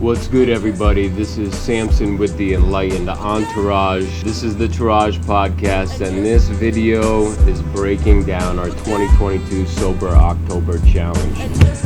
What's good, everybody? This is Samson with the Enlightened Entourage. This is the Tourage podcast, and this video is breaking down our 2022 Sober October Challenge.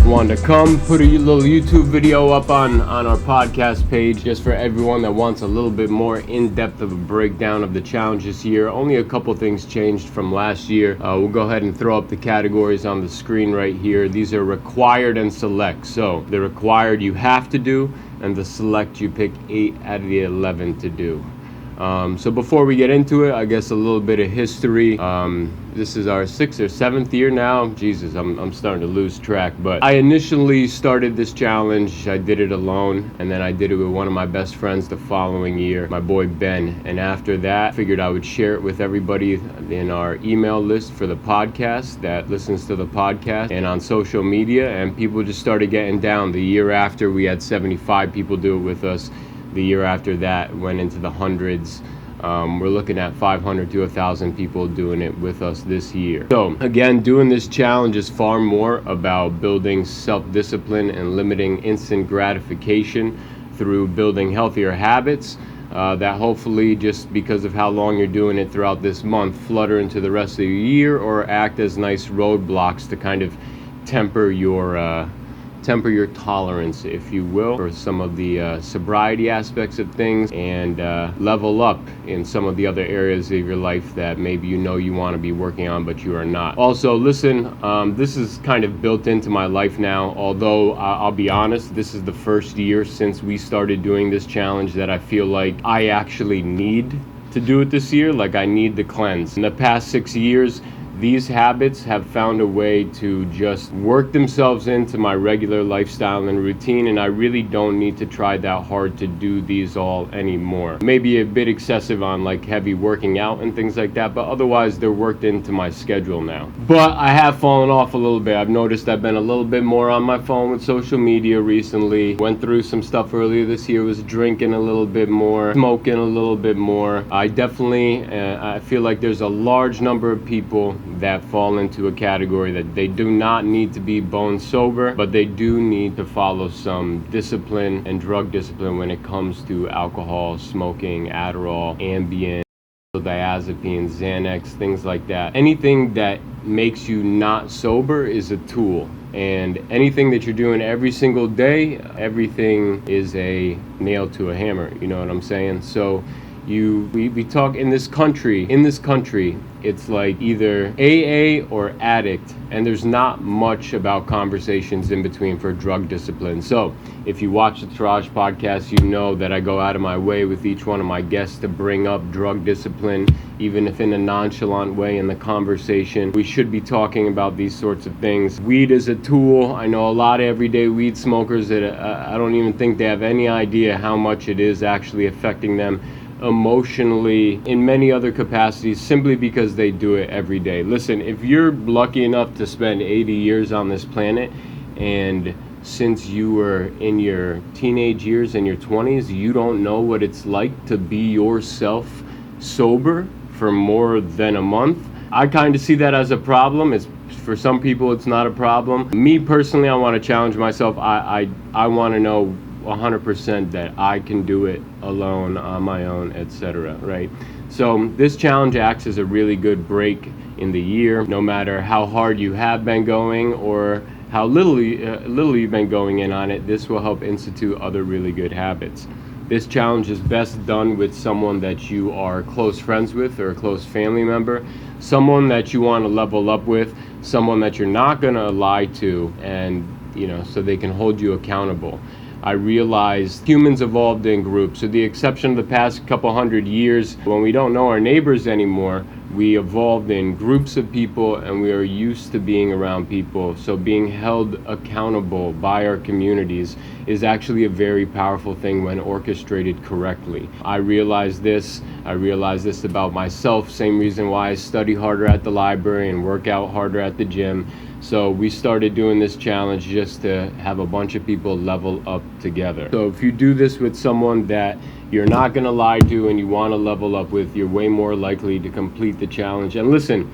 Wanted to come put a little YouTube video up on our podcast page just for everyone that wants a little bit more in-depth of a breakdown of the challenge this year. Only a couple things changed from last year. We'll go ahead and throw up the categories on the screen right here. These are required and select. So the required you have to do, and the select you pick 8 out of the 11 to do. So before we get into it, I guess a little bit of history. This is our 6th or 7th year now. Jesus, I'm starting to lose track. But I initially started this challenge. I did it alone, and then I did it with one of my best friends the following year, my boy Ben. And after that, I figured I would share it with everybody in our email list for the podcast that listens to the podcast and on social media, and people just started getting down. The year after, we had 75 people do it with us. The year after that went into the hundreds. We're looking at 500 to 1,000 people doing it with us this year. So again, doing this challenge is far more about building self-discipline and limiting instant gratification through building healthier habits that hopefully, just because of how long you're doing it throughout this month, flutter into the rest of the year or act as nice roadblocks to kind of temper your tolerance, if you will, for some of the sobriety aspects of things, and level up in some of the other areas of your life that maybe you want to be working on, but you are not. Also, listen, this is kind of built into my life now, although I'll be honest, this is the first year since we started doing this challenge that I feel like I actually need to do it this year. Like, I need the cleanse. In the past 6 years, these habits have found a way to just work themselves into my regular lifestyle and routine, and I really don't need to try that hard to do these all anymore. Maybe a bit excessive on like heavy working out and things like that, but otherwise they're worked into my schedule now. But I have fallen off a little bit. I've noticed I've been a little bit more on my phone with social media recently. Went through some stuff earlier this year, was drinking a little bit more, smoking a little bit more. I definitely, I feel like there's a large number of people that fall into a category that they do not need to be bone sober, but they do need to follow some discipline and drug discipline when it comes to alcohol, smoking, Adderall, Ambien, diazepine, Xanax, things like that. Anything that makes you not sober is a tool. And anything that you're doing every single day, everything is a nail to a hammer. You know what I'm saying? So we talk in this country, it's like either AA or addict, and there's not much about conversations in between for drug discipline. So if you watch the Tourage podcast, you know that I go out of my way with each one of my guests to bring up drug discipline, even if in a nonchalant way in the conversation. We should be talking about these sorts of things. Weed is a tool. I know a lot of everyday weed smokers that I don't even think they have any idea how much it is actually affecting them emotionally, in many other capacities, simply because they do it every day. Listen, if you're lucky enough to spend 80 years on this planet, and since you were in your teenage years and your 20s, you don't know what it's like to be yourself sober for more than a month, I kind of see that as a problem. For some people, it's not a problem. Me personally, I want to challenge myself. I want to know 100% that I can do it alone, on my own, etc. Right? So this challenge acts as a really good break in the year. No matter how hard you have been going or how little you've been going in on it, this will help institute other really good habits. This challenge is best done with someone that you are close friends with or a close family member, someone that you want to level up with, someone that you're not going to lie to, and so they can hold you accountable. I realized humans evolved in groups. With the exception of the past couple hundred years, when we don't know our neighbors anymore, we evolved in groups of people, and we are used to being around people. So being held accountable by our communities is actually a very powerful thing when orchestrated correctly. I realized this about myself. Same reason why I study harder at the library and work out harder at the gym. So we started doing this challenge just to have a bunch of people level up together. So if you do this with someone that you're not going to lie to and you want to level up with, you're way more likely to complete the challenge. And listen,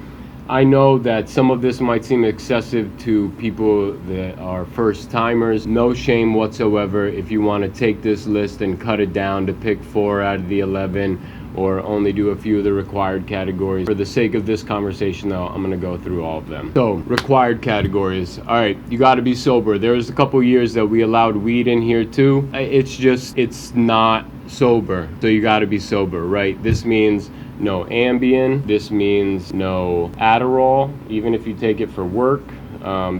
I know that some of this might seem excessive to people that are first timers. No shame whatsoever if you want to take this list and cut it down to pick 4 out of the 11 or only do a few of the required categories. For the sake of this conversation though, I'm gonna go through all of them. So, required categories. All right, you gotta be sober. There was a couple years that we allowed weed in here too. It's not sober, so you gotta be sober, right? This means no Ambien. This means no Adderall, even if you take it for work.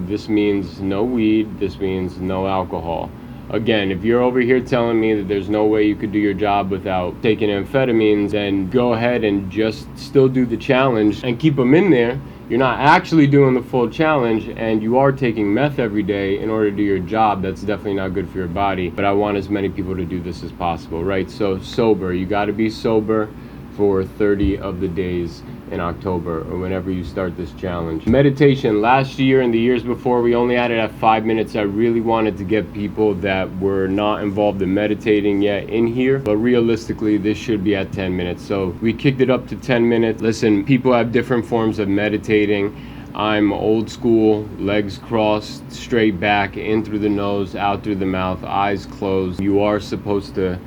This means no weed. This means no alcohol. Again, if you're over here telling me that there's no way you could do your job without taking amphetamines, then go ahead and just still do the challenge and keep them in there. You're not actually doing the full challenge, and you are taking meth every day in order to do your job. That's definitely not good for your body, but I want as many people to do this as possible, right? So sober, you got to be sober for 30 of the days in October or whenever you start this challenge. Meditation, last year and the years before, we only had it at 5 minutes. I really wanted to get people that were not involved in meditating yet in here, but realistically this should be at 10 minutes. So we kicked it up to 10 minutes. Listen, people have different forms of meditating. I'm old school, legs crossed, straight back, in through the nose, out through the mouth, eyes closed. You are supposed to,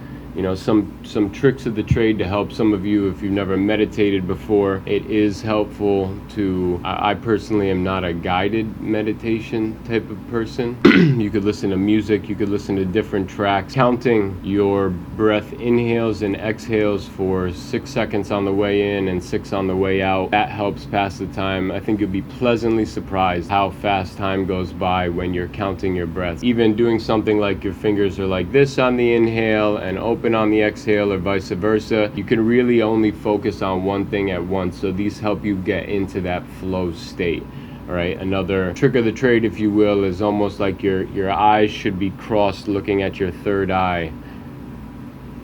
some tricks of the trade to help some of you if you've never meditated before. It is helpful to, I personally am not a guided meditation type of person. You could listen to music, you could listen to different tracks. Counting your breath inhales and exhales for 6 seconds on the way in and 6 on the way out, that helps pass the time. I think you'll be pleasantly surprised how fast time goes by when you're counting your breath. Even doing something like your fingers are like this on the inhale and open on the exhale or vice versa, you can really only focus on one thing at once. So these help you get into that flow state. All right, another trick of the trade, if you will, is almost like your eyes should be crossed looking at your third eye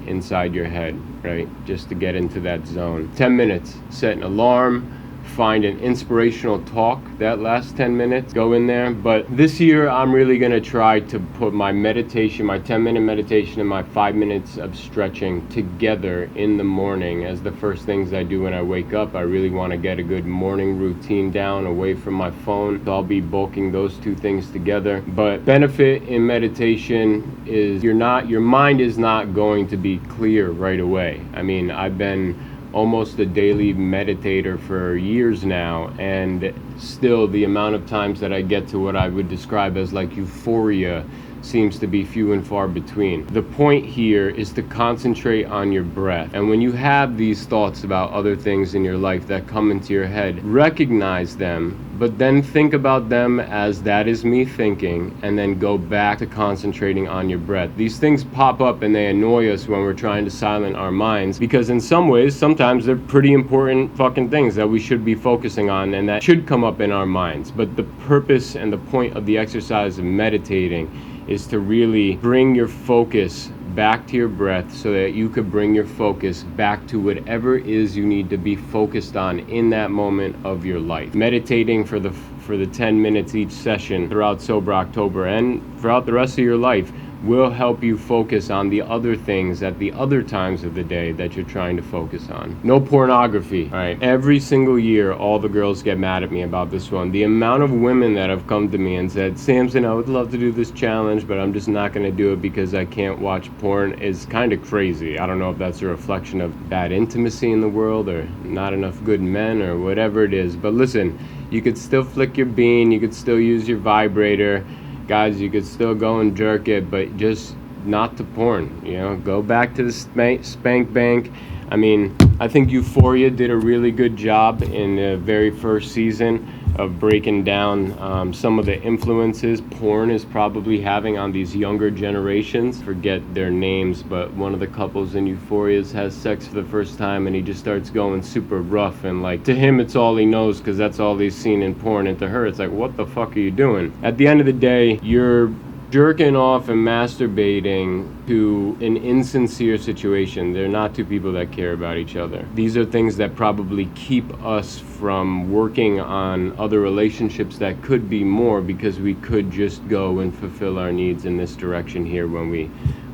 inside your head, right? Just to get into that zone. 10 minutes, set an alarm, find an inspirational talk that lasts 10 minutes, go in there. But this year I'm really gonna try to put my meditation, my 10-minute meditation and my 5 minutes of stretching together in the morning as the first things I do when I wake up. I really want to get a good morning routine down away from my phone, so I'll be bulking those two things together. But benefit in meditation is your mind is not going to be clear right away. I mean, I've been almost a daily meditator for years now, and still the amount of times that I get to what I would describe as like euphoria seems to be few and far between. The point here is to concentrate on your breath. And when you have these thoughts about other things in your life that come into your head, recognize them, but then think about them as that is me thinking, and then go back to concentrating on your breath. These things pop up and they annoy us when we're trying to silence our minds, because in some ways, sometimes they're pretty important fucking things that we should be focusing on and that should come up in our minds. But the purpose and the point of the exercise of meditating is to really bring your focus back to your breath so that you could bring your focus back to whatever it is you need to be focused on in that moment of your life. Meditating for the 10 minutes each session throughout Sober October and throughout the rest of your life will help you focus on the other things at the other times of the day that you're trying to focus on. No pornography. All right. Every single year, all the girls get mad at me about this one. The amount of women that have come to me and said, Samson, I would love to do this challenge, but I'm just not going to do it because I can't watch porn, is kind of crazy. I don't know if that's a reflection of bad intimacy in the world or not enough good men or whatever it is. But listen, you could still flick your bean. You could still use your vibrator. Guys, you could still go and jerk it, but just not to porn. Go back to the spank bank. I mean, I think Euphoria did a really good job in the very first season of breaking down some of the influences porn is probably having on these younger generations. Forget their names, but one of the couples in Euphoria has sex for the first time and he just starts going super rough, and like to him it's all he knows because that's all he's seen in porn, and to her it's like, what the fuck are you doing? At the end of the day, you're jerking off and masturbating to an insincere situation. They're not two people that care about each other. These are things that probably keep us from working on other relationships that could be more, because we could just go and fulfill our needs in this direction here when we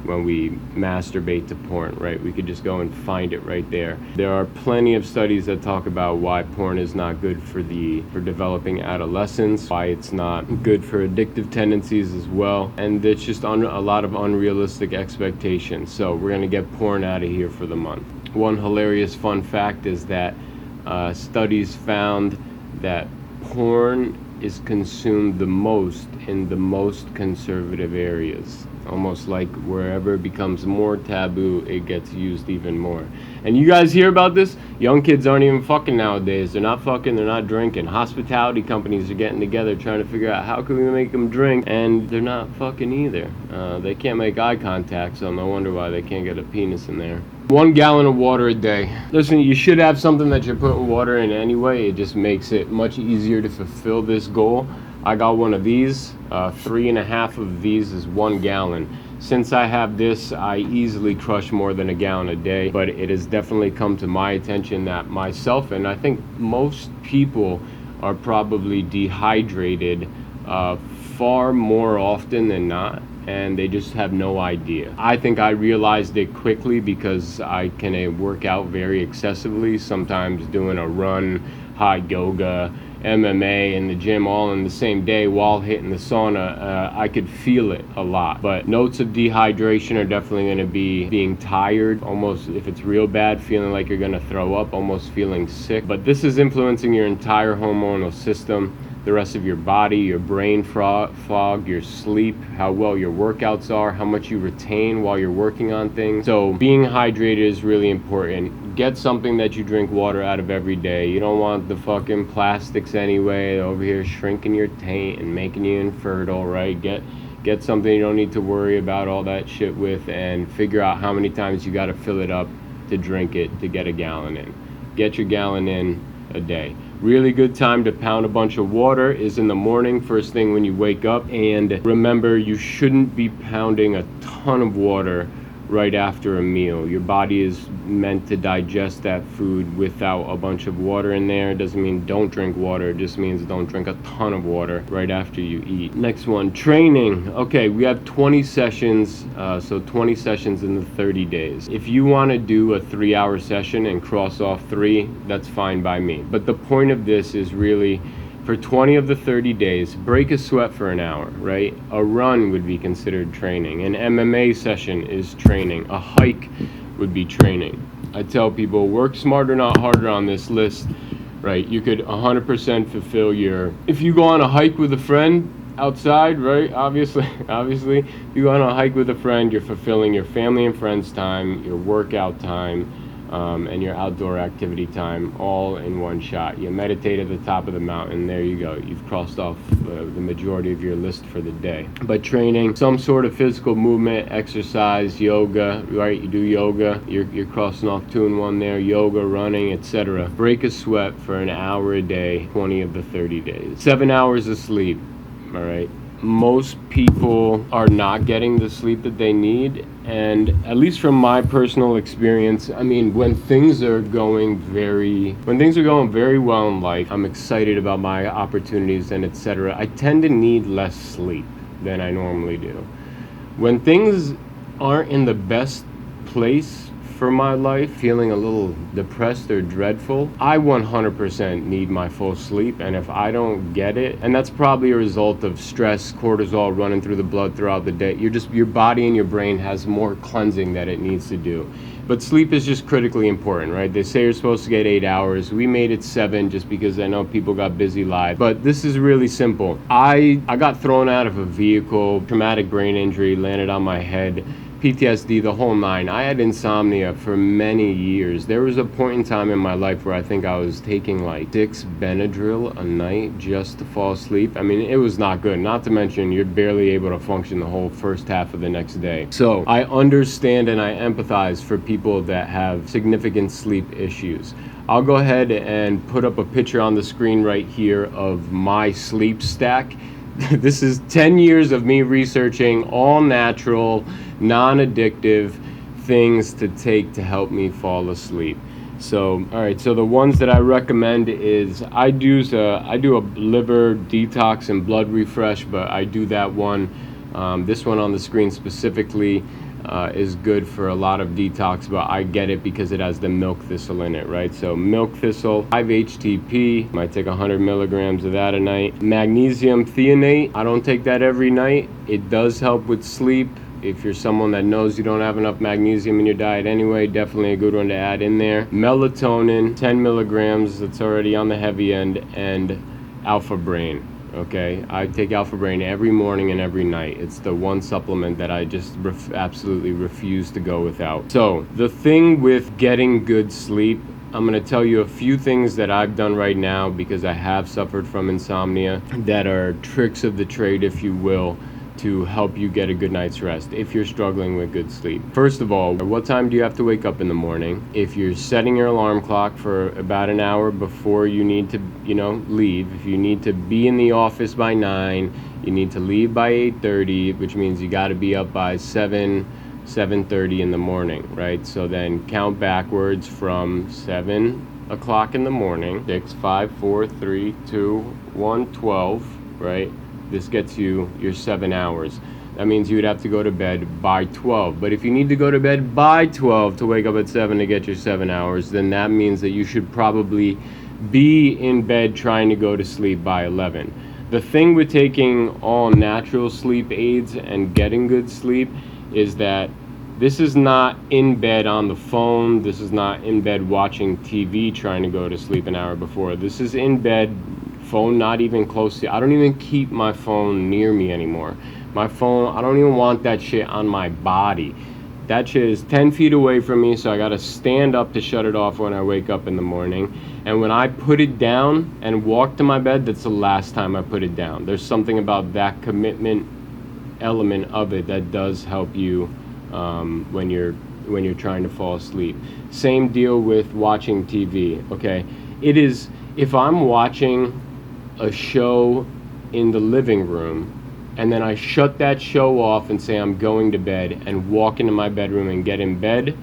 when we masturbate to porn, right? We could just go and find it right there. There are plenty of studies that talk about why porn is not good for developing adolescents, why it's not good for addictive tendencies as well, and it's just a lot of unrealistic expectations. So we're gonna get porn out of here for the month. One hilarious fun fact is that studies found that porn is consumed the most in the most conservative areas. Almost like wherever it becomes more taboo, it gets used even more. And you guys hear about this? Young kids aren't even fucking nowadays. They're not fucking, they're not drinking. Hospitality companies are getting together trying to figure out how can we make them drink, and they're not fucking either. They can't make eye contact, so no wonder why they can't get a penis in there. 1 gallon of water a day. Listen, you should have something that you're putting water in anyway. It just makes it much easier to fulfill this goal. I got one of these. 3.5 of these is 1 gallon. Since I have this, I easily crush more than a gallon a day, but it has definitely come to my attention that myself, and I think most people, are probably dehydrated far more often than not, and they just have no idea. I think I realized it quickly because I can work out very excessively, sometimes doing a run, hot yoga, MMA in the gym all in the same day while hitting the sauna. I could feel it a lot. But notes of dehydration are definitely going to be being tired, almost if it's real bad, feeling like you're going to throw up, almost feeling sick. But this is influencing your entire hormonal system, the rest of your body, your brain fog, your sleep, how well your workouts are, how much you retain while you're working on things. So being hydrated is really important. Get something that you drink water out of every day. You don't want the fucking plastics anyway over here shrinking your taint and making you infertile, right? Get something you don't need to worry about all that shit with, and figure out how many times you got to fill it up to drink it to get a gallon in. Get your gallon in a day. Really good time to pound a bunch of water is in the morning, first thing when you wake up. And remember, you shouldn't be pounding a ton of water right after a meal. Your body is meant to digest that food without a bunch of water in there. It doesn't mean don't drink water, it just means don't drink a ton of water right after you eat. Next one, training. Okay, we have 20 sessions, so 20 sessions in the 30 days. If you want to do a 3-hour session and cross off 3, that's fine by me. But the point of this is really, for 20 of the 30 days, break a sweat for an hour, right? A run would be considered training. An MMA session is training. A hike would be training. I tell people, work smarter, not harder on this list, right? You could 100% fulfill if you go on a hike with a friend outside, right? Obviously, if you go on a hike with a friend, you're fulfilling your family and friends time, your workout time, and your outdoor activity time all in one shot. You meditate at the top of the mountain, there you go. You've crossed off the majority of your list for the day. But training, some sort of physical movement, exercise, yoga, right? You do yoga, you're crossing off 2 in 1 there, yoga, running, etc. Break a sweat for an hour a day, 20 of the 30 days. 7 hours of sleep, all right? Most people are not getting the sleep that they need, and at least from my personal experience, I mean, when things are going very well in life, I'm excited about my opportunities and etc., I tend to need less sleep than I normally do. When things aren't in the best place for my life, feeling a little depressed or dreadful, I 100% need my full sleep. And if I don't get it, and that's probably a result of stress, cortisol running through the blood throughout the day, your body and your brain has more cleansing that it needs to do. But sleep is just critically important, right? They say you're supposed to get 8 hours. We made it 7 just because I know people got busy lives. But this is really simple. I got thrown out of a vehicle, traumatic brain injury, landed on my head, PTSD, the whole 9. I had insomnia for many years. There was a point in time in my life where I think I was taking like 6 Benadryl a night just to fall asleep. I mean, it was not good. Not to mention, you're barely able to function the whole first half of the next day. So I understand and I empathize for people that have significant sleep issues. I'll go ahead and put up a picture on the screen right here of my sleep stack. This is 10 years of me researching all natural, non-addictive things to take to help me fall asleep. So, all right, so the ones that I recommend is I do a liver detox and blood refresh, but I do that one, this one on the screen specifically. is good for a lot of detox, but I get it because it has the milk thistle in it, right? So milk thistle, 5-HTP, might take 100 milligrams of that a night. Magnesium threonate, I don't take that every night. It does help with sleep. If you're someone that knows you don't have enough magnesium in your diet anyway, definitely a good one to add in there. Melatonin, 10 milligrams, that's already on the heavy end, and Alpha Brain. Okay, I take Alpha Brain every morning and every night. It's the one supplement that I just absolutely refuse to go without. So the thing with getting good sleep, I'm going to tell you a few things that I've done right now because I have suffered from insomnia that are tricks of the trade, if you will, to help you get a good night's rest if you're struggling with good sleep. First of all, what time do you have to wake up in the morning? If you're setting your alarm clock for about an hour before you need to, leave, if you need to be in the office by 9, you need to leave by 8:30, which means you got to be up by 7:30 in the morning, right? So then count backwards from 7 o'clock in the morning, 6, 5, 4, 3, 2, 1, 12, right? This gets you your 7 hours. That means you would have to go to bed by 12. But if you need to go to bed by 12 to wake up at 7 to get your 7 hours, then that means that you should probably be in bed trying to go to sleep by 11. The thing with taking all natural sleep aids and getting good sleep is that this is not in bed on the phone. This is not in bed watching TV trying to go to sleep an hour before. This is in bed, phone not even close to. I don't even keep my phone near me anymore. My phone, I don't even want that shit on my body. That shit is 10 feet away from me, so I gotta stand up to shut it off when I wake up in the morning. And when I put it down and walk to my bed, that's the last time I put it down. There's something about that commitment element of it that does help you when you're trying to fall asleep. Same deal with watching TV, okay? It is, if I'm watching a show in the living room and then I shut that show off and say I'm going to bed and walk into my bedroom and get in bed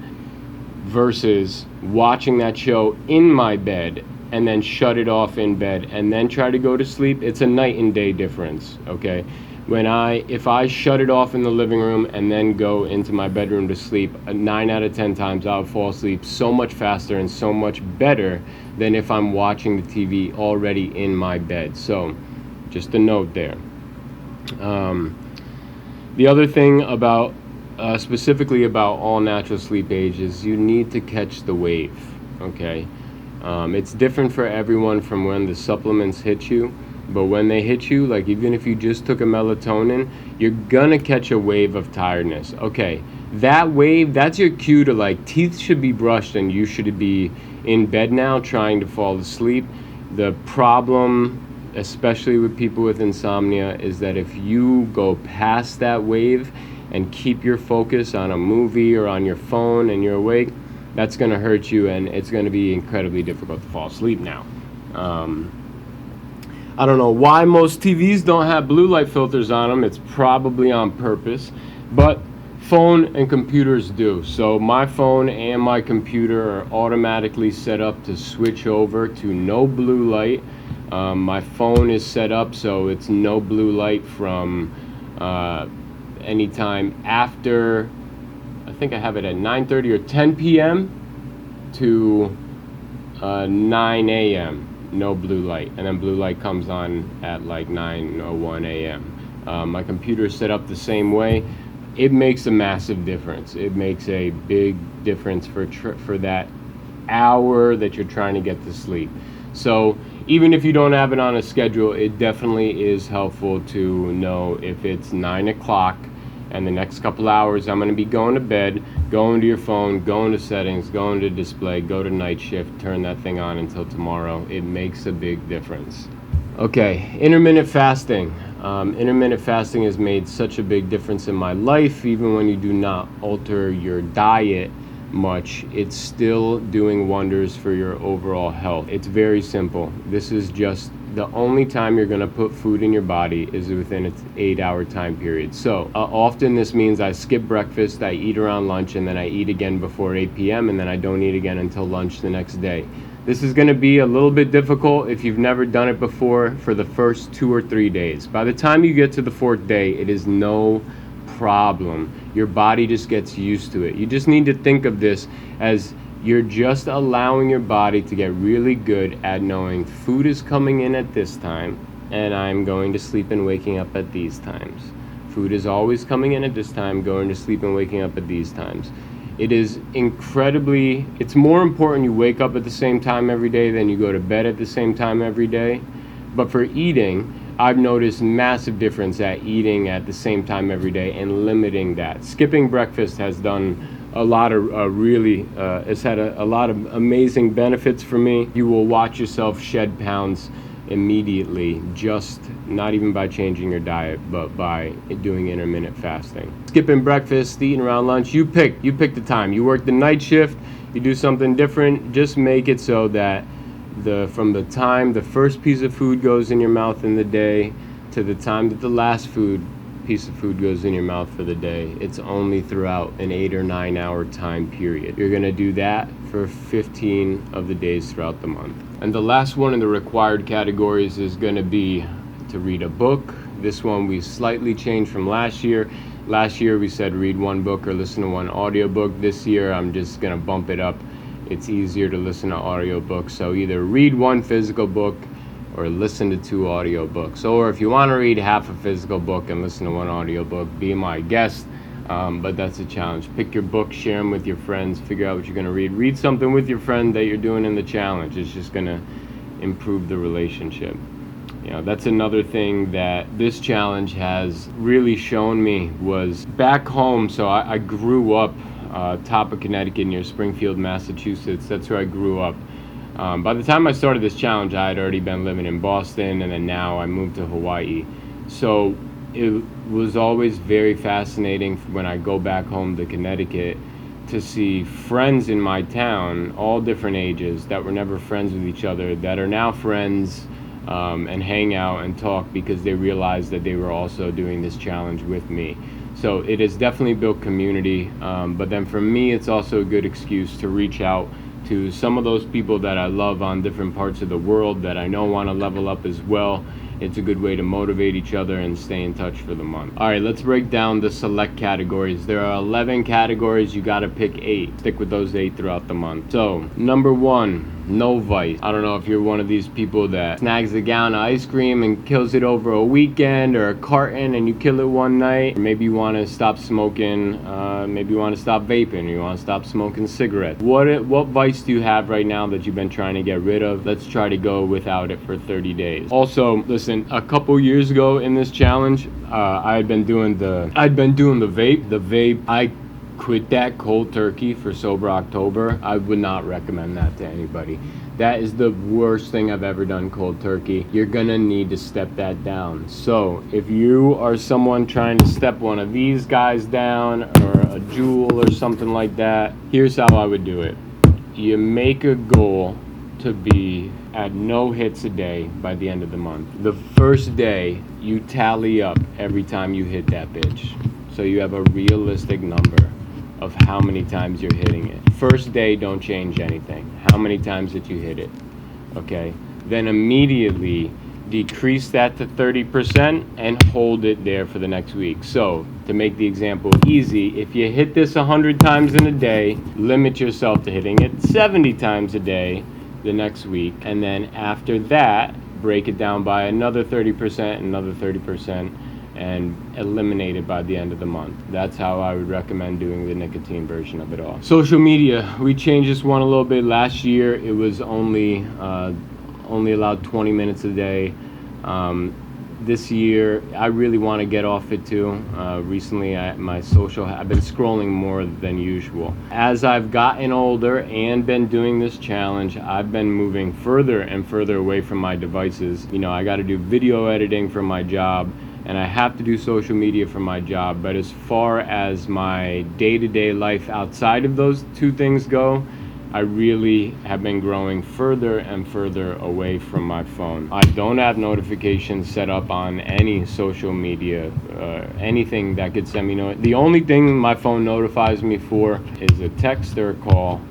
versus watching that show in my bed and then shut it off in bed and then try to go to sleep, it's a night and day difference, okay? If I shut it off in the living room and then go into my bedroom to sleep, 9 out of 10 times I'll fall asleep so much faster and so much better than if I'm watching the TV already in my bed. So just a note there. The other thing about specifically about all natural sleep aids is you need to catch the wave, okay? It's different for everyone from when the supplements hit you. But when they hit you, like even if you just took a melatonin, you're gonna catch a wave of tiredness. Okay, that wave, that's your cue to like, teeth should be brushed and you should be in bed now trying to fall asleep. The problem, especially with people with insomnia, is that if you go past that wave and keep your focus on a movie or on your phone and you're awake, that's gonna hurt you and it's gonna be incredibly difficult to fall asleep now. I don't know why most TVs don't have blue light filters on them. It's probably on purpose, but phone and computers do. So my phone and my computer are automatically set up to switch over to no blue light. My phone is set up so it's no blue light from anytime after, I think I have it at 9:30 or 10 p.m. to 9 a.m. no blue light, and then blue light comes on at like 9:01 a.m. My computer is set up the same way. It makes a massive difference. It makes a big difference for that hour that you're trying to get to sleep. So even if you don't have it on a schedule, it definitely is helpful to know if it's 9 o'clock and the next couple hours I'm going to be going to bed, going to your phone, going to settings, going to display, go to night shift, turn that thing on until tomorrow. It makes a big difference. Okay, intermittent fasting. Intermittent fasting has made such a big difference in my life. Even when you do not alter your diet much, it's still doing wonders for your overall health. It's very simple. This is just the only time you're going to put food in your body is within its 8-hour time period. So often this means I skip breakfast, I eat around lunch, and then I eat again before 8 p.m. and then I don't eat again until lunch the next day. This is going to be a little bit difficult if you've never done it before for the first 2 or 3 days. By the time you get to the 4th day, it is no problem. your body just gets used to it. You just need to think of this as you're just allowing your body to get really good at knowing food is coming in at this time, and I'm going to sleep and waking up at these times. Food is always coming in at this time, going to sleep and waking up at these times. It is it's more important you wake up at the same time every day than you go to bed at the same time every day. But for eating, I've noticed massive difference at eating at the same time every day and limiting that. Skipping breakfast has done a lot of it's had a lot of amazing benefits for me. You will watch yourself shed pounds immediately, just not even by changing your diet, but by doing intermittent fasting. Skipping breakfast, eating around lunch, you pick the time. You work the night shift, you do something different. Just make it so that from the time the first piece of food goes in your mouth in the day to the time that the last piece of food goes in your mouth for the day, it's only throughout an 8 or 9 hour time period. You're going to do that for 15 of the days throughout the month. And the last one in the required categories is going to be to read a book. This one we slightly changed from last year. Last year we said read one book or listen to one audiobook. This year I'm just going to bump it up. It's easier to listen to audiobooks. So either read one physical book or listen to 2 audiobooks. Or if you want to read half a physical book and listen to one audiobook, be my guest. But that's a challenge. Pick your book, share them with your friends, figure out what you're going to read. Read something with your friend that you're doing in the challenge. It's just going to improve the relationship. That's another thing that this challenge has really shown me was back home. So I grew up top of Connecticut near Springfield, Massachusetts. That's where I grew up. By the time I started this challenge, I had already been living in Boston, and then now I moved to Hawaii. So it was always very fascinating when I go back home to Connecticut to see friends in my town, all different ages, that were never friends with each other, that are now friends and hang out and talk because they realized that they were also doing this challenge with me. So it has definitely built community, but then for me, it's also a good excuse to reach out to some of those people that I love on different parts of the world that I know want to level up as well. It's a good way to motivate each other and stay in touch for the month. All right, let's break down the select categories. There are 11 categories. You got to pick 8. Stick with those 8 throughout the month. So, number 1, no vice. I don't know if you're one of these people that snags a gallon of ice cream and kills it over a weekend, or a carton and you kill it one night. Or maybe you want to stop smoking, maybe you want to stop vaping, or you want to stop smoking cigarettes. What vice do you have right now that you've been trying to get rid of? Let's try to go without it for 30 days. Also, listen, a couple years ago in this challenge, I'd been doing the vape. The vape, I quit that cold turkey for Sober October. I would not recommend that to anybody. That is the worst thing I've ever done, cold turkey. You're gonna need to step that down. So if you are someone trying to step one of these guys down, or a Juul or something like that, here's how I would do it. You make a goal to be at no hits a day by the end of the month. The first day, you tally up every time you hit that bitch. So you have a realistic number of how many times you're hitting it. First day, don't change anything. How many times did you hit it? Okay. Then immediately decrease that to 30% and hold it there for the next week. So to make the example easy, if you hit this 100 times in a day, limit yourself to hitting it 70 times a day the next week. And then after that, break it down by another 30%, another 30%, and eliminate it by the end of the month. That's how I would recommend doing the nicotine version of it all. Social media, we changed this one a little bit. Last year, it was only allowed 20 minutes a day. This year, I really want to get off it too. Recently, I've been scrolling more than usual. As I've gotten older and been doing this challenge, I've been moving further and further away from my devices. I got to do video editing for my job, and I have to do social media for my job. But as far as my day-to-day life outside of those two things go, I really have been growing further and further away from my phone. I don't have notifications set up on any social media, anything that could send me. The only thing my phone notifies me for is a text or a call.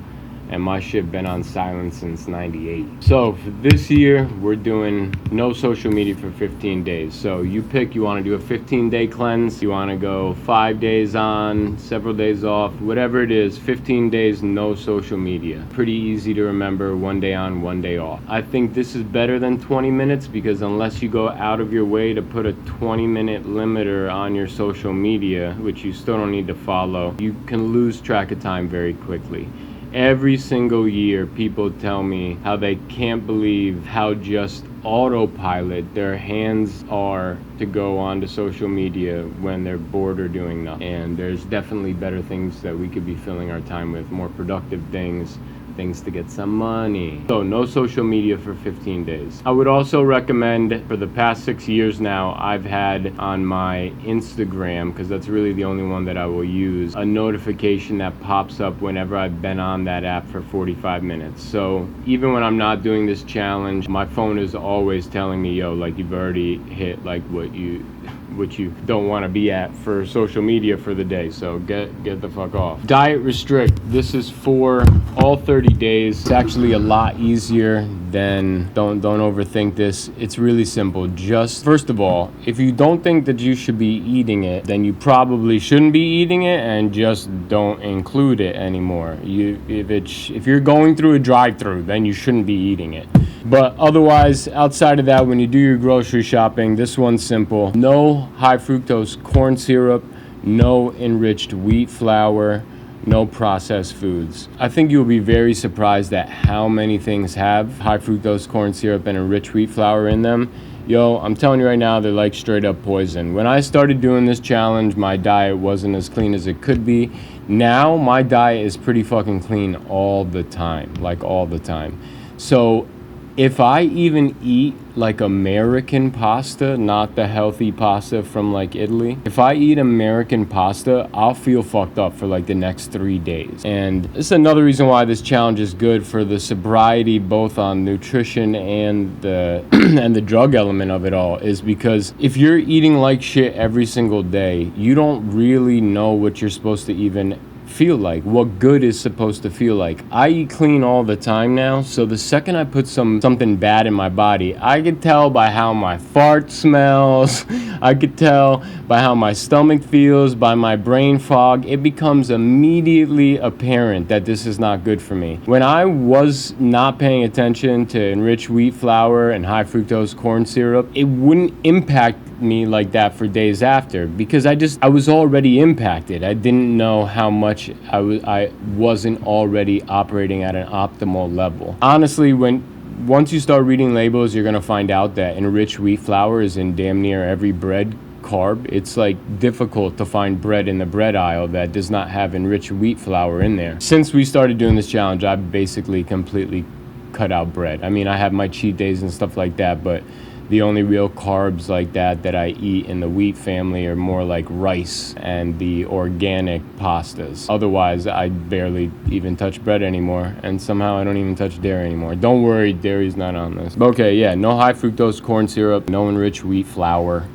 and my shit been on silent since 98. So for this year, we're doing no social media for 15 days. So you pick, you want to do a 15-day cleanse, you want to go 5 days on, several days off, whatever it is, 15 days, no social media. Pretty easy to remember, 1 day on, 1 day off. I think this is better than 20 minutes because unless you go out of your way to put a 20-minute limiter on your social media, which you still don't need to follow, you can lose track of time very quickly. Every single year, people tell me how they can't believe how just autopilot their hands are to go onto social media when they're bored or doing nothing. And there's definitely better things that we could be filling our time with, more productive things to get some money. So no social media for 15 days. I would also recommend, for the past 6 years now, I've had on my Instagram, because that's really the only one that I will use, a notification that pops up whenever I've been on that app for 45 minutes. So even when I'm not doing this challenge, my phone is always telling me, yo, like you've already hit like what you don't want to be at for social media for the day, so get the fuck off. Diet restrict. This is for all 30 days. It's actually a lot easier than, don't overthink this. It's really simple. Just, first of all, if you don't think that you should be eating it, then you probably shouldn't be eating it, and just don't include it anymore. If you're going through a drive-through, then you shouldn't be eating it. But otherwise, outside of that, when you do your grocery shopping, this one's simple. No high fructose corn syrup, no enriched wheat flour, no processed foods. I think you'll be very surprised at how many things have high fructose corn syrup and enriched wheat flour in them. Yo, I'm telling you right now, they're like straight up poison. When I started doing this challenge, my diet wasn't as clean as it could be. Now, my diet is pretty fucking clean all the time, like all the time. So if I even eat like American pasta, not the healthy pasta from like Italy, if I eat American pasta, I'll feel fucked up for like the next 3 days. And this is another reason why this challenge is good for the sobriety, both on nutrition and the and the drug element of it all, is because if you're eating like shit every single day, you don't really know what you're supposed to even feel like, what good is supposed to feel like. I eat clean all the time now, so the second I put something bad in my body, I could tell by how my fart smells, I could tell by how my stomach feels, by my brain fog. It becomes immediately apparent that this is not good for me. When I was not paying attention to enriched wheat flour and high fructose corn syrup, it wouldn't impact me like that for days after, because I was already impacted. I didn't know how much I wasn't already operating at an optimal level. Honestly, once you start reading labels, you're gonna find out that enriched wheat flour is in damn near every bread carb. It's like difficult to find bread in the bread aisle that does not have enriched wheat flour in there. Since we started doing this challenge, I've basically completely cut out bread. I mean, I have my cheat days and stuff like that, but the only real carbs like that I eat in the wheat family are more like rice and the organic pastas. Otherwise, I barely even touch bread anymore, and somehow I don't even touch dairy anymore. Don't worry, dairy's not on this. Okay, yeah, no high fructose corn syrup, no enriched wheat flour,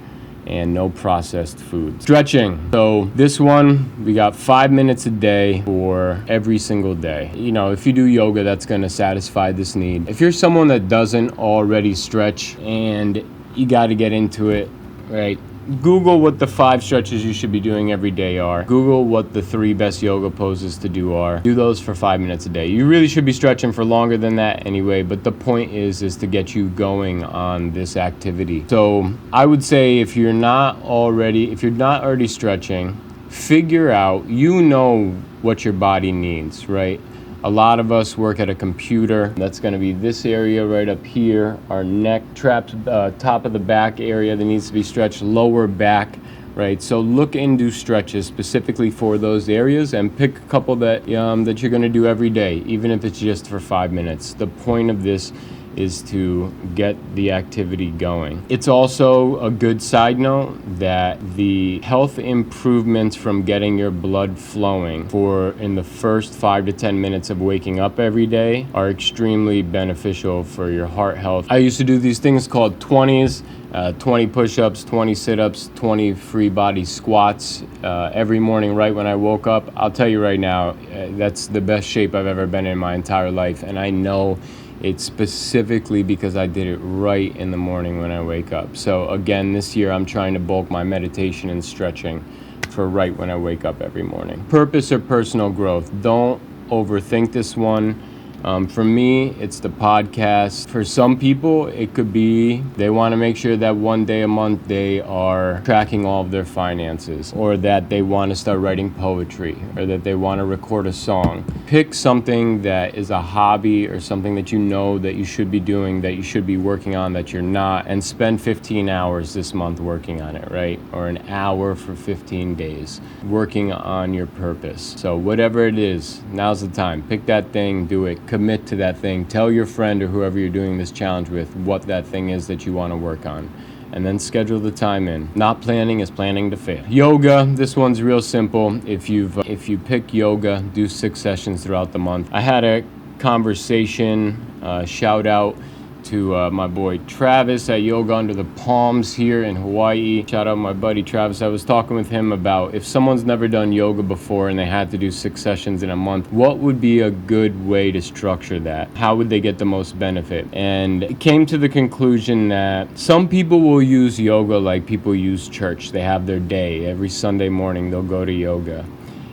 and no processed food. Stretching. So this one, we got 5 minutes a day for every single day. You know, if you do yoga, that's gonna satisfy this need. If you're someone that doesn't already stretch and you gotta get into it, right? Google what the 5 stretches you should be doing every day are. Google what the 3 best yoga poses to do are. Do those for 5 minutes a day. You really should be stretching for longer than that anyway, but the point is to get you going on this activity. So I would say if you're not already stretching, figure out, you know what your body needs, right? A lot of us work at a computer. That's gonna be this area right up here, our neck, traps, top of the back area that needs to be stretched, lower back, right? So look into stretches specifically for those areas and pick a couple that you're gonna do every day, even if it's just for 5 minutes. The point of this is to get the activity going. It's also a good side note that the health improvements from getting your blood flowing in the first 5 to 10 minutes of waking up every day are extremely beneficial for your heart health. I used to do these things called 20s, 20 push-ups, 20 sit-ups, 20 free body squats every morning right when I woke up. I'll tell you right now, that's the best shape I've ever been in my entire life, and I know it's specifically because I did it right in the morning when I wake up. So again, this year I'm trying to bulk my meditation and stretching for right when I wake up every morning. Purpose or personal growth. Don't overthink this one. For me, it's the podcast. For some people, it could be they want to make sure that one day a month they are tracking all of their finances, or that they want to start writing poetry, or that they want to record a song. Pick something that is a hobby or something that you know that you should be doing, that you should be working on, that you're not, and spend 15 hours this month working on it, right? Or an hour for 15 days working on your purpose. So whatever it is, now's the time. Pick that thing, do it. Commit to that thing. Tell your friend or whoever you're doing this challenge with what that thing is that you want to work on, and then schedule the time in. Not planning is planning to fail. Yoga, this one's real simple. If you pick yoga, do 6 sessions throughout the month. I had a conversation, shout out to my boy Travis at Yoga Under the Palms here in Hawaii. Shout out my buddy Travis. I was talking with him about if someone's never done yoga before and they had to do 6 sessions in a month, what would be a good way to structure that? How would they get the most benefit? And it came to the conclusion that some people will use yoga like people use church. They have their day. Every Sunday morning they'll go to yoga.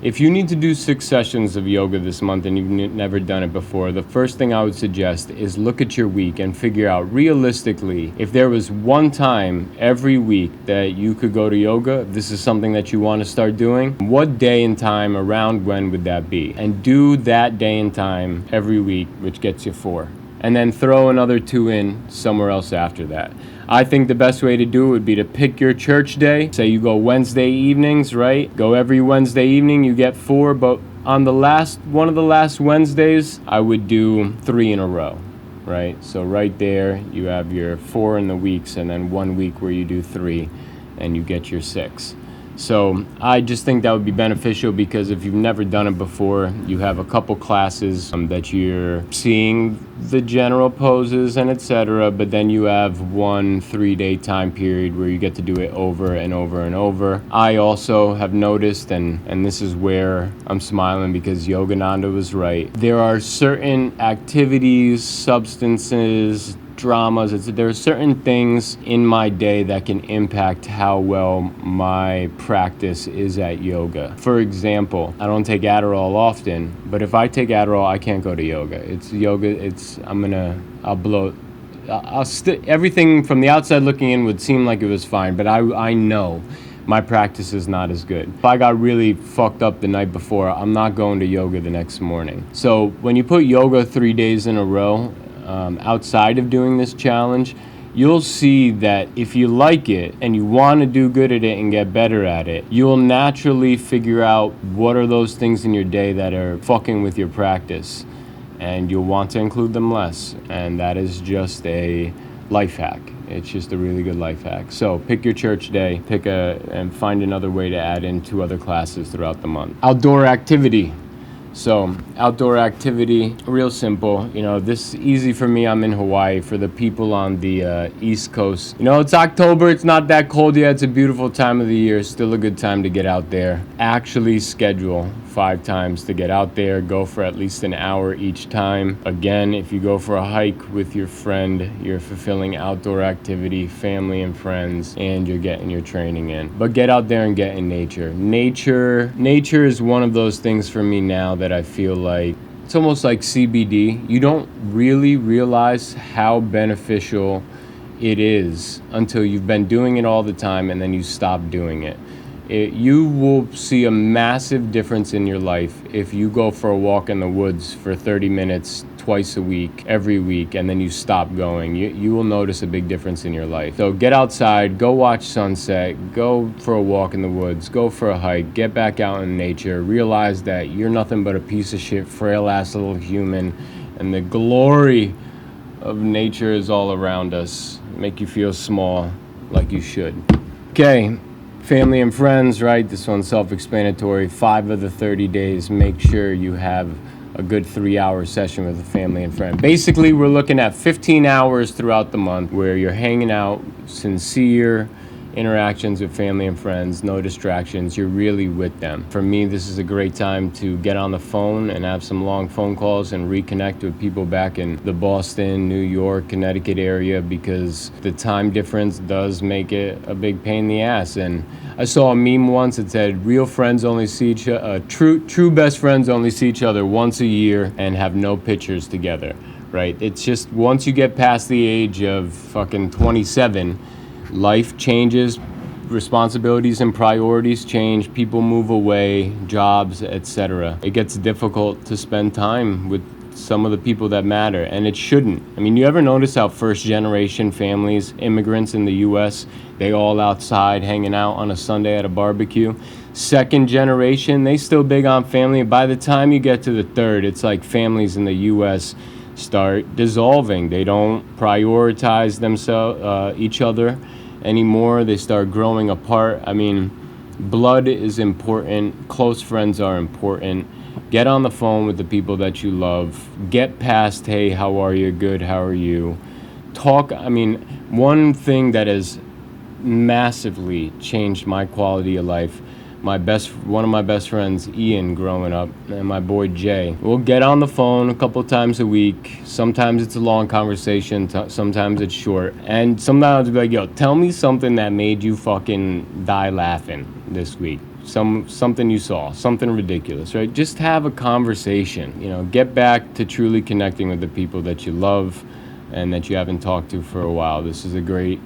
If you need to do 6 sessions of yoga this month and you've never done it before, the first thing I would suggest is look at your week and figure out realistically, if there was one time every week that you could go to yoga, if this is something that you want to start doing, what day and time, around when would that be? And do that day and time every week, which gets you 4. And then throw another 2 in somewhere else after that. I think the best way to do it would be to pick your church day. Say you go Wednesday evenings, right? Go every Wednesday evening, you get 4, but on one of the last Wednesdays, I would do 3 in a row, right? So right there, you have your 4 in the weeks, and then 1 week where you do 3, and you get your 6. So I just think that would be beneficial, because if you've never done it before, you have a couple classes that you're seeing the general poses and etc., but then you have 1 3-day time period where you get to do it over and over and over. I also have noticed, and this is where I'm smiling because Yogananda was right, there are certain activities, substances, dramas, there are certain things in my day that can impact how well my practice is at yoga. For example, I don't take Adderall often, but if I take Adderall, I can't go to yoga. It's yoga, I'll blow. Everything from the outside looking in would seem like it was fine, but I know my practice is not as good. If I got really fucked up the night before, I'm not going to yoga the next morning. So when you put yoga 3 days in a row, outside of doing this challenge, you'll see that if you like it and you want to do good at it and get better at it, you'll naturally figure out what are those things in your day that are fucking with your practice, and you'll want to include them less. And that is just a life hack. It's just a really good life hack. So pick your church day, and find another way to add in 2 other classes throughout the month. Outdoor activity. So outdoor activity, real simple. This is easy for me. I'm in Hawaii. For the people on the East Coast, it's October. It's not that cold yet. It's a beautiful time of the year. Still a good time to get out there. Actually schedule 5 times to get out there. Go for at least an hour each time. Again, if you go for a hike with your friend, you're fulfilling outdoor activity, family and friends, and you're getting your training in. But get out there and get in nature. Nature is one of those things for me now that I feel like it's almost like CBD. You don't really realize how beneficial it is until you've been doing it all the time and then you stop doing it. You will see a massive difference in your life if you go for a walk in the woods for 30 minutes twice a week, every week, and then you stop going. You will notice a big difference in your life. So get outside, go watch sunset, go for a walk in the woods, go for a hike, get back out in nature, realize that you're nothing but a piece of shit, frail ass little human, and the glory of nature is all around us. Make you feel small, like you should. Okay, family and friends, right? This one's self-explanatory. 5 of the 30 days, make sure you have a good 3-hour session with a family and friend. Basically, we're looking at 15 hours throughout the month where you're hanging out, sincere interactions with family and friends, no distractions, you're really with them. For me, this is a great time to get on the phone and have some long phone calls and reconnect with people back in the Boston, New York, Connecticut area, because the time difference does make it a big pain in the ass. And I saw a meme once that said, real friends only see each other, true best friends only see each other once a year and have no pictures together, right? It's just once you get past the age of fucking 27, life changes, responsibilities and priorities change, people move away, jobs, etc. It gets difficult to spend time with some of the people that matter, and it shouldn't. I mean, you ever notice how first generation families, immigrants in the US, they all outside hanging out on a Sunday at a barbecue? Second generation, they still big on family. By the time you get to the third, it's like families in the US start dissolving. They don't prioritize themselves, each other anymore. They start growing apart. I mean, blood is important. Close friends are important. Get on the phone with the people that you love. Get past, hey, how are you? Good, how are you? Talk. I mean, one thing that has massively changed my quality of life, one of my best friends, Ian, growing up, and my boy Jay, we'll get on the phone a couple times a week. Sometimes it's a long conversation, sometimes it's short, and sometimes I'll be like, yo, tell me something that made you fucking die laughing this week. Something you saw, something ridiculous, right? Just have a conversation, get back to truly connecting with the people that you love and that you haven't talked to for a while. This is a great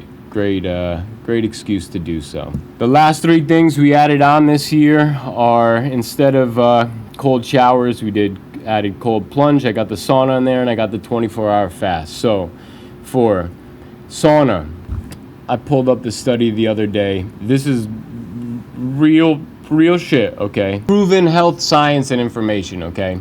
excuse to do so. The last 3 things we added on this year are, instead of cold showers, we added cold plunge. I got the sauna in there, and I got the 24-hour fast. So for sauna, I pulled up the study the other day. This is real shit, okay? Proven health science and information, okay?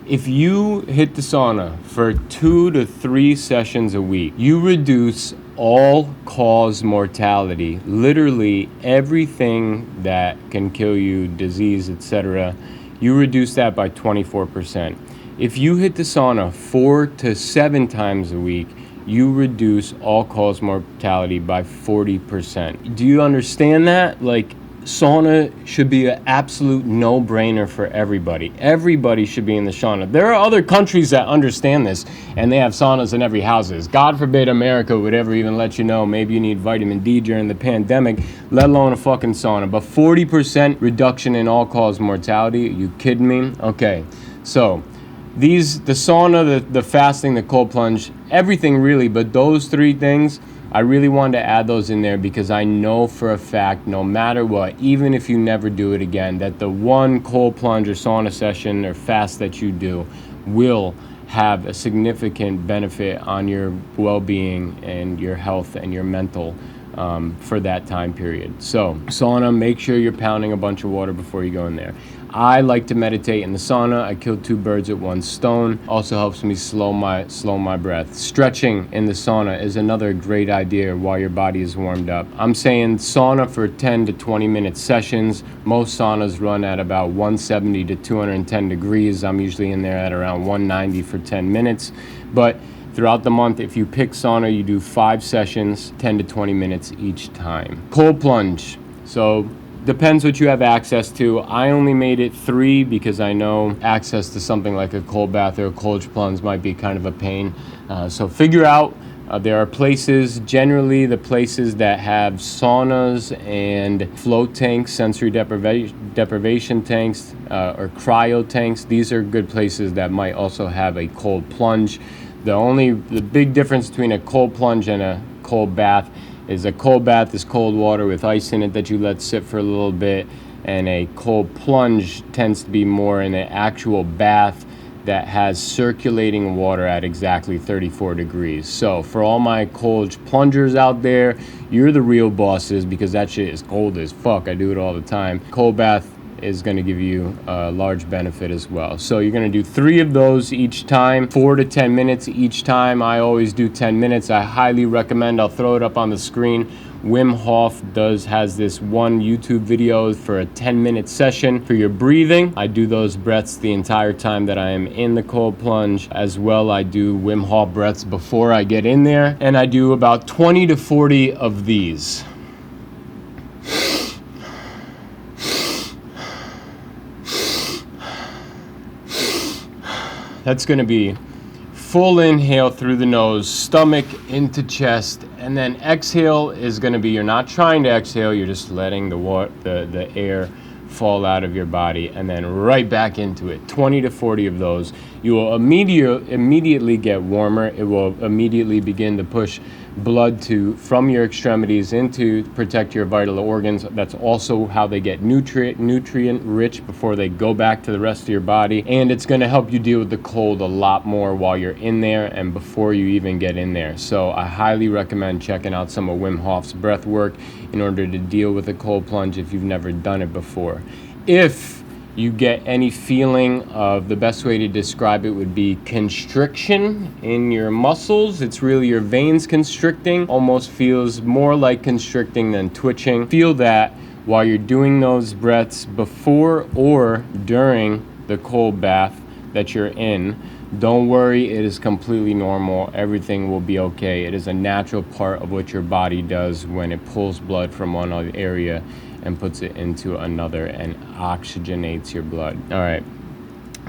If you hit the sauna for 2 to 3 sessions a week, you reduce all-cause mortality, literally everything that can kill you, disease, etc. You reduce that by 24%. If you hit the sauna 4 to 7 times a week, you reduce all-cause mortality by 40%. Do you understand that? Like, sauna should be an absolute no-brainer for everybody. Everybody should be in the sauna. There are other countries that understand this, and they have saunas in every houses. God forbid America would ever even let you know maybe you need vitamin D during the pandemic, let alone a fucking sauna. But 40% reduction in all-cause mortality, are you kidding me? Okay, so the sauna, the fasting, the cold plunge, everything really, but those 3 things, I really wanted to add those in there because I know for a fact, no matter what, even if you never do it again, that the one cold plunge or sauna session or fast that you do will have a significant benefit on your well-being and your health and your mental for that time period. So sauna, make sure you're pounding a bunch of water before you go in there. I like to meditate in the sauna. I kill 2 birds with 1 stone. Also helps me slow my breath. Stretching in the sauna is another great idea while your body is warmed up. I'm saying sauna for 10 to 20 minute sessions. Most saunas run at about 170 to 210 degrees. I'm usually in there at around 190 for 10 minutes. But throughout the month, if you pick sauna, you do 5 sessions, 10 to 20 minutes each time. Cold plunge. So depends what you have access to. I only made it 3 because I know access to something like a cold bath or a cold plunge might be kind of a pain. So figure out, there are places, generally the places that have saunas and float tanks, sensory deprivation tanks, or cryo tanks. These are good places that might also have a cold plunge. The big difference between a cold plunge and a cold bath is a cold bath is cold water with ice in it that you let sit for a little bit, and a cold plunge tends to be more in an actual bath that has circulating water at exactly 34 degrees. So for all my cold plungers out there, you're the real bosses because that shit is cold as fuck. I do it all the time. Cold bath is going to give you a large benefit as well. So you're going to do 3 of those each time, 4 to 10 minutes each time. I always do 10 minutes. I highly recommend, I'll throw it up on the screen. Wim Hof has this one YouTube video for a 10-minute session for your breathing. I do those breaths the entire time that I am in the cold plunge. As well, I do Wim Hof breaths before I get in there. And I do about 20 to 40 of these. That's going to be full inhale through the nose, stomach into chest, and then exhale is going to be, you're not trying to exhale, you're just letting the air fall out of your body, and then right back into it. 20 to 40 of those. You will immediately get warmer. It will immediately begin to push blood from your extremities into protect your vital organs. That's also how they get nutrient rich before they go back to the rest of your body. And it's going to help you deal with the cold a lot more while you're in there and before you even get in there. So I highly recommend checking out some of Wim Hof's breath work in order to deal with a cold plunge if you've never done it before. If you get any feeling of, the best way to describe it would be constriction in your muscles. It's really your veins constricting. Almost feels more like constricting than twitching. Feel that while you're doing those breaths before or during the cold bath that you're in. Don't worry, it is completely normal. Everything will be okay. It is a natural part of what your body does when it pulls blood from one area and puts it into another and oxygenates your blood. All right,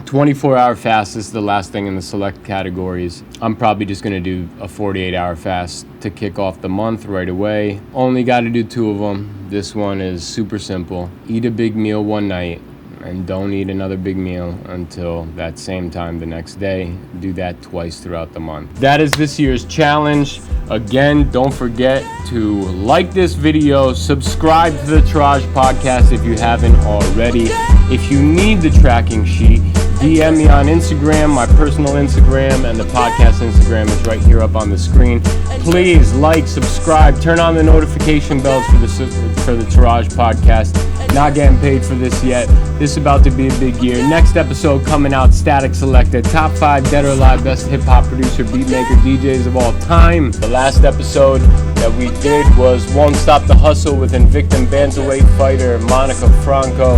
24-hour fast. This is the last thing in the select categories. I'm probably just gonna do a 48-hour fast to kick off the month right away. Only gotta do 2 of them. This one is super simple. Eat a big meal one night and don't eat another big meal until that same time the next day. Do that twice throughout the month. That is this year's challenge. Again, don't forget to like this video, subscribe to the Tourage podcast if you haven't already. If you need the tracking sheet, DM me on Instagram. My personal Instagram and the podcast Instagram is right here up on the screen. Please like, subscribe, turn on the notification bells for the Tourage podcast. Not getting paid for this yet. This is about to be a big year. Next episode coming out, Static Selected, top 5 dead or alive best hip hop producer, beat maker, DJs of all time. The last episode that we did was Won't Stop the Hustle with Invicta bantamweight fighter Monica Franco.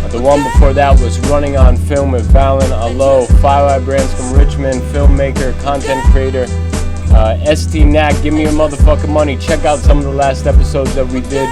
The one before that was Running on Film with Valen Alo, Firelight Brands from Richmond, filmmaker, content creator, ST Knack, give me your motherfucking money. Check out some of the last episodes that we did.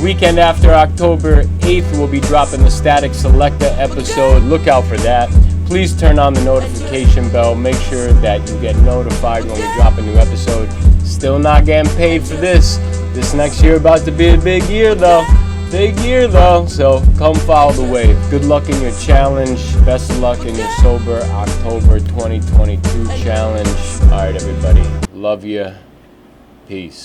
Weekend after October 8th, we'll be dropping the Static Selecta episode. Look out for that. Please turn on the notification bell. Make sure that you get notified when we drop a new episode. Still not getting paid for this. This next year about to be a big year though. Big year though, so come follow the wave. Good luck in your challenge. Best of luck in your sober October 2022 challenge. All right, everybody. Love you. Peace.